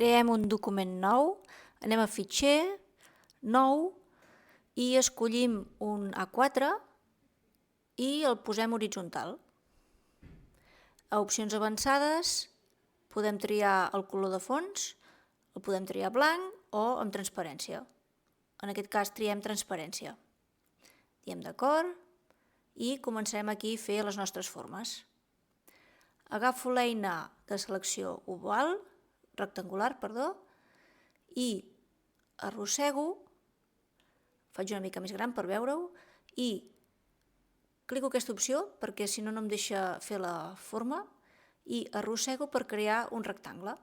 Creem un document nou, anem a fitxer, nou, i escollim un A4 i el posem horitzontal. A opcions avançades podem triar el color de fons, el podem triar blanc o amb transparència. En aquest cas triem transparència. Diem d'acord i comencem aquí a fer les nostres formes. Agafo l'eina de selecció rectangular, i arrossego, faig una mica més gran per veure-ho, i clico aquesta opció perquè si no no em deixa fer la forma, i arrossego per crear un rectangle.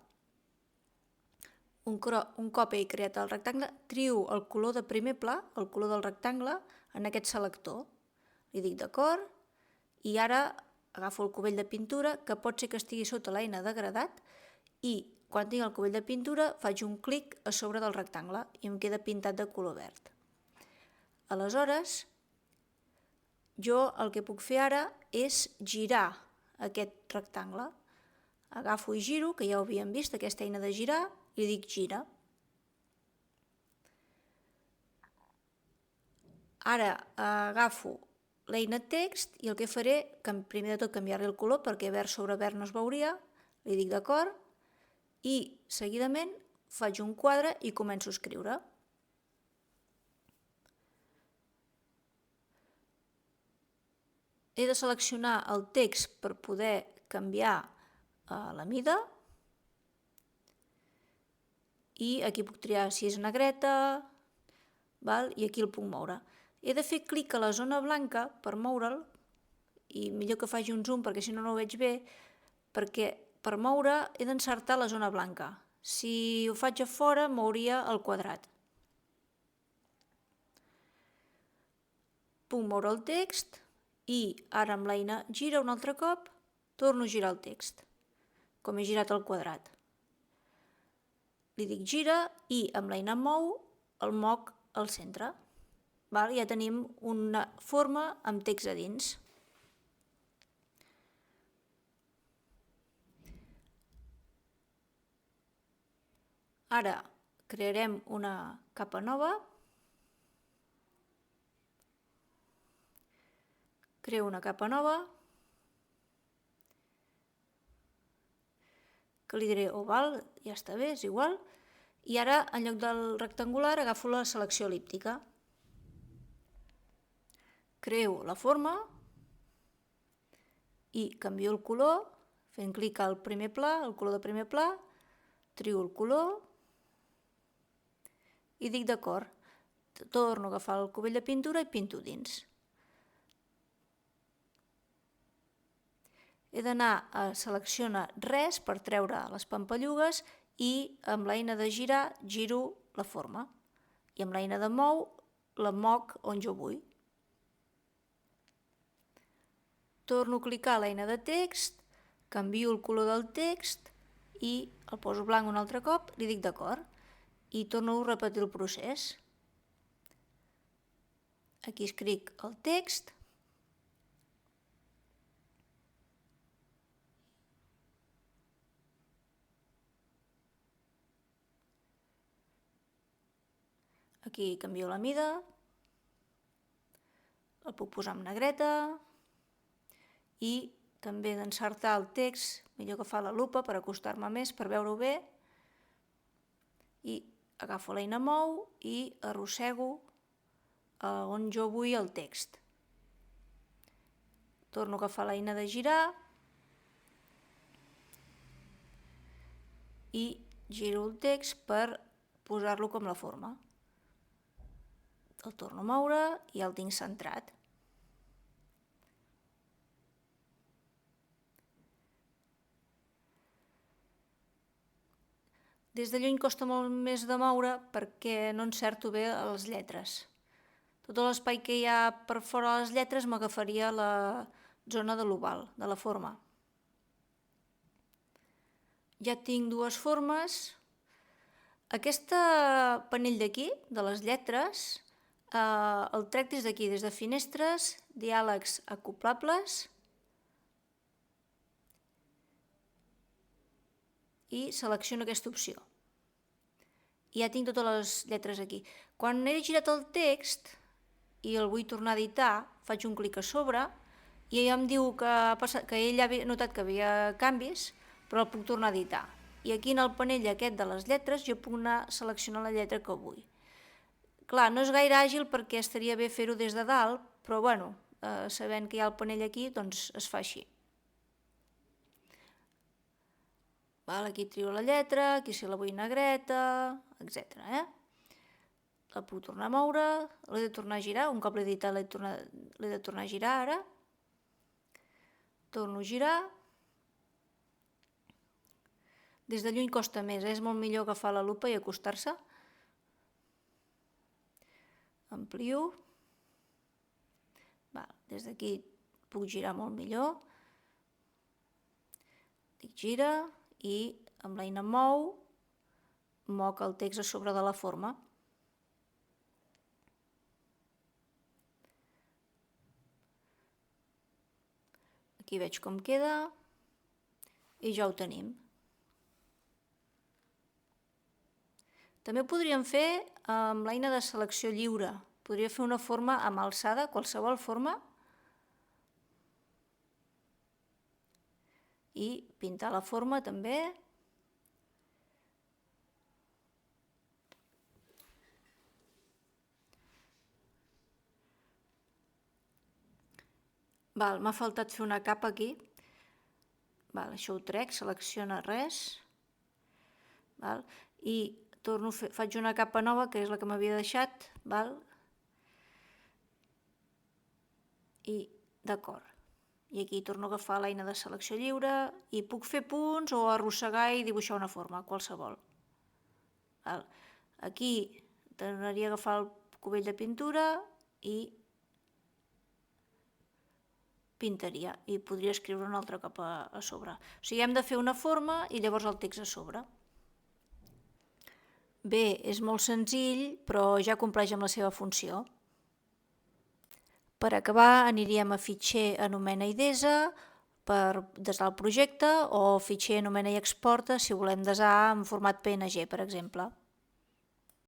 Un cop he creat el rectangle, trio el color de primer pla, el color del rectangle, en aquest selector. Li dic d'acord, i ara agafo el cubell de pintura, que pot ser que estigui sota l'eina de gradat, i quan tinc el cubell de pintura faig un clic a sobre del rectangle i em queda pintat de color verd. Aleshores, jo el que puc fer ara és girar aquest rectangle. Agafo i giro, que ja ho havíem vist, aquesta eina de girar, i li dic gira. Ara agafo l'eina text i el que faré, primer de tot canviar-li el color perquè verd sobre verd no es veuria, li dic d'acord, i seguidament faig un quadre i començo a escriure. He de seleccionar el text per poder canviar la mida i aquí puc triar si és negreta i aquí el puc moure. He de fer clic a la zona blanca per moure'l i millor que faci un zoom perquè si no no ho veig bé, perquè per moure he d'encertar la zona blanca. Si ho faig a fora mouria el quadrat. Puc moure el text i ara amb l'eina gira un altre cop, torno a girar el text, com he girat el quadrat. Li dic gira i amb l'eina mou el moc al centre. Ja tenim una forma amb text a dins. Ara crearem una capa nova. Creo una capa nova, que li diré oval, ja està bé, és igual. I ara, en lloc del rectangular, agafo la selecció el·líptica. Creo la forma i canvio el color, fent clic al primer pla, el color de primer pla, trio el color i dic d'acord. Torno a agafar el cubell de pintura i pinto dins. He d'anar a seleccionar res per treure les pampallugues i amb l'eina de girar giro la forma i amb l'eina de mou la moc on jo vull. Torno a clicar a l'eina de text, canvio el color del text i el poso blanc un altre cop, li dic d'acord i torno a repetir el procés. Aquí escric el text. Aquí canvio la mida, el puc posar amb negreta i també d'encertar el text, millor agafar la lupa per acostar-me més, per veure-ho bé, i agafo l'eina mou i arrossego on jo vull el text. Torno a agafar l'eina de girar i giro el text per posar-lo com la forma. El torno a moure i el tinc centrat. Des de lluny costa molt més de moure perquè no encerto bé les lletres. Tot l'espai que hi ha per fora de les lletres m'agafaria la zona de l'oval, de la forma. Ja tinc dues formes. Aquest panell d'aquí, de les lletres, el trec des d'aquí, des de finestres, diàlegs acoplables i selecciono aquesta opció. i ja tinc totes les lletres aquí. Quan he girat el text i el vull tornar a editar, faig un clic a sobre i ell em diu que ell ha notat que havia canvis, però el puc tornar a editar. I aquí en el panell aquest de les lletres jo puc anar seleccionant la lletra que vull. Clar, no és gaire àgil perquè estaria bé fer-ho des de dalt, però bueno, sabent que hi ha el panell aquí, doncs es fa així. Aquí trio la lletra, aquí si la vull negreta, etc. La puc tornar a moure, l'he de tornar a girar, un cop l'he editat l'he de tornar a girar ara. Torno a girar. Des de lluny costa més, és molt millor agafar la lupa i acostar-se. Amplio. Des d'aquí puc girar molt millor. Dic gira i amb l'eina mou moc el text a sobre de la forma. Aquí veig com queda i ja ho tenim. També ho podríem fer amb l'eina de selecció lliure. Podria fer una forma amb alçada, qualsevol forma, i pintar la forma també. M'ha faltat fer una capa aquí. Això ho trec, selecciona res. I faig una capa nova, que és la que m'havia deixat. I d'acord. I aquí torno a agafar l'eina de selecció lliure i puc fer punts o arrossegar i dibuixar una forma, qualsevol. Aquí tornaria a agafar el cubell de pintura i pintaria i podria escriure una altra capa a sobre. O sigui, hem de fer una forma i llavors el text a sobre. Bé, és molt senzill, però ja compleix amb la seva funció. Per acabar, aniríem a fitxer, anomena i desa per desar el projecte o fitxer, anomena i exporta si volem desar en format PNG, per exemple.